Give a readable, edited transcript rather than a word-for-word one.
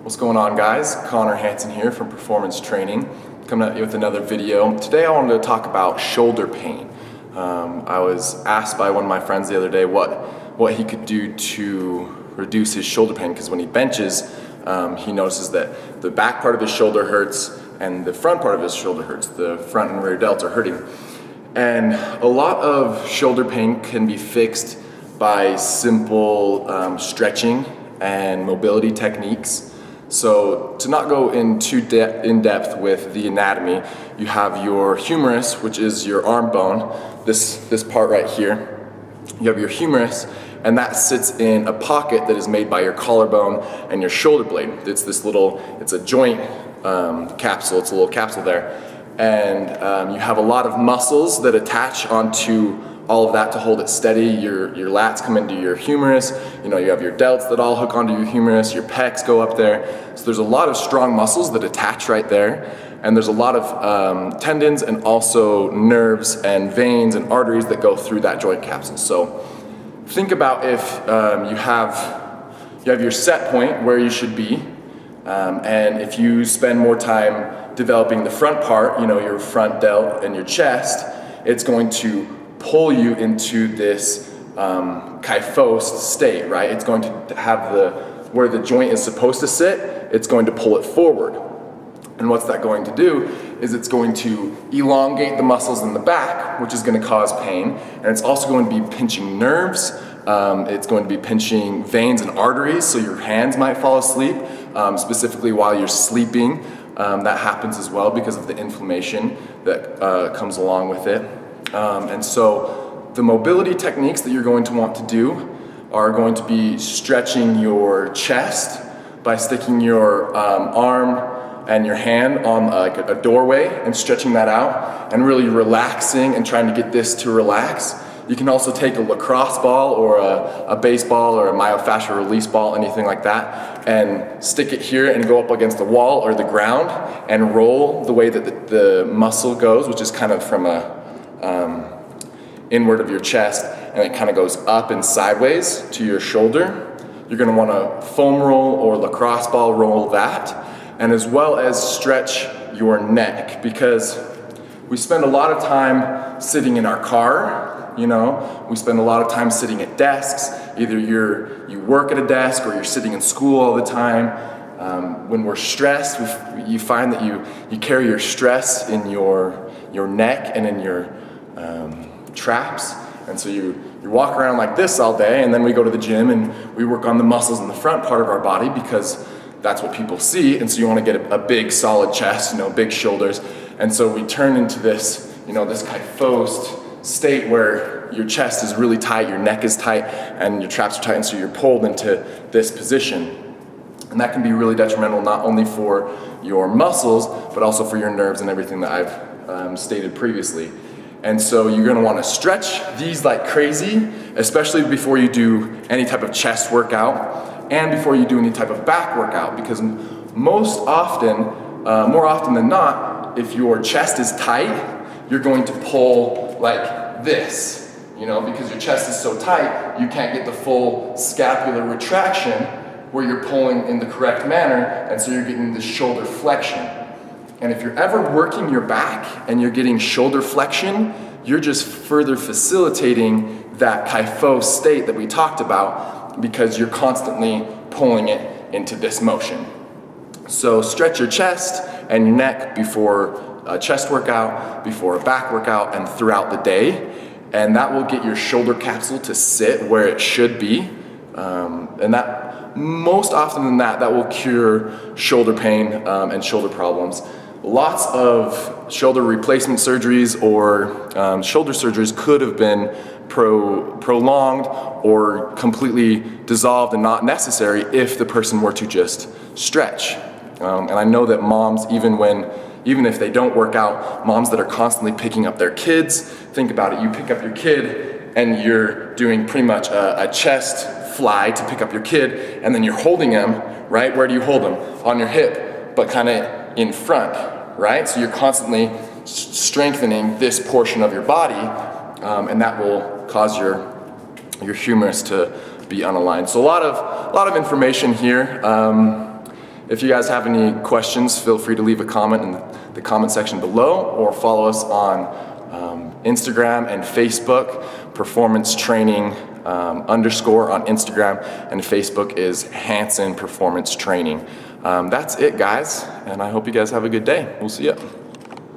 What's going on, guys? Hansen here from Performance Training, coming at you with another video. Today I wanted to talk about shoulder pain. I was asked by one of my friends the other day what he could do to reduce his shoulder pain, because when he benches, he notices that the back part of his shoulder hurts and the front part of his shoulder hurts. The front and rear delts are hurting. And a lot of shoulder pain can be fixed by simple stretching and mobility techniques. So to not go in in depth with the anatomy, you have your humerus, which is your arm bone, this part right here. You have your humerus, and that sits in a pocket that is made by your collarbone and your shoulder blade. It's a joint capsule, it's a little capsule there. And you have a lot of muscles that attach onto all of that to hold it steady. Your lats come into your humerus, you have your delts that all hook onto your humerus, your pecs go up there. So there's a lot of strong muscles that attach right there, and there's a lot of tendons and also nerves and veins and arteries that go through that joint capsule. So think about if you have your set point where you should be, and if you spend more time developing the front part, your front delt and your chest, it's going to pull you into this kyphosed state, right? It's going to have where the joint is supposed to sit, it's going to pull it forward. And what's that going to do is it's going to elongate the muscles in the back, which is going to cause pain. And it's also going to be pinching nerves. It's going to be pinching veins and arteries, so your hands might fall asleep, specifically while you're sleeping. That happens as well because of the inflammation that comes along with it. And so the mobility techniques that you're going to want to do are going to be stretching your chest by sticking your arm and your hand on like a doorway and stretching that out and really relaxing and trying to get this to relax. You can also take a lacrosse ball or a baseball or a myofascial release ball, anything like that, and stick it here and go up against the wall or the ground and roll the way that the muscle goes, which is kind of from inward of your chest, and it kind of goes up and sideways to your shoulder. You're going to want to foam roll or lacrosse ball roll that, and as well as stretch your neck, because we spend a lot of time sitting in our car. We spend a lot of time sitting at desks. Either you work at a desk or you're sitting in school all the time. When we're stressed, you find that you carry your stress in your neck and in your traps, and so you walk around like this all day, and then we go to the gym and we work on the muscles in the front part of our body because that's what people see, and so you want to get a big solid chest, big shoulders, and so we turn into this this kyphosed state where your chest is really tight, your neck is tight, and your traps are tight, and so you're pulled into this position. And that can be really detrimental, not only for your muscles, but also for your nerves and everything that I've stated previously. And so you're gonna wanna stretch these like crazy, especially before you do any type of chest workout and before you do any type of back workout, because more often than not, if your chest is tight, you're going to pull like this, because your chest is so tight, you can't get the full scapular retraction where you're pulling in the correct manner, and so you're getting this shoulder flexion. And if you're ever working your back and you're getting shoulder flexion, you're just further facilitating that kyphosed state that we talked about, because you're constantly pulling it into this motion. So stretch your chest and your neck before a chest workout, before a back workout, and throughout the day. And that will get your shoulder capsule to sit where it should be. And that, most often than that will cure shoulder pain and shoulder problems. Lots of shoulder replacement surgeries or shoulder surgeries could have been prolonged or completely dissolved and not necessary if the person were to just stretch. And I know that moms, even if they don't work out, moms that are constantly picking up their kids, think about it, you pick up your kid and you're doing pretty much a chest fly to pick up your kid, and then you're holding him, right? Where do you hold him? On your hip, but kind of in front, right? So you're constantly strengthening this portion of your body, and that will cause your humerus to be unaligned. So a lot of information here. If you guys have any questions, feel free to leave a comment in the comment section below, or follow us on Instagram and Facebook, performance training underscore on Instagram, and Facebook is Hansen Performance Training. That's it, guys, and I hope you guys have a good day. We'll see ya.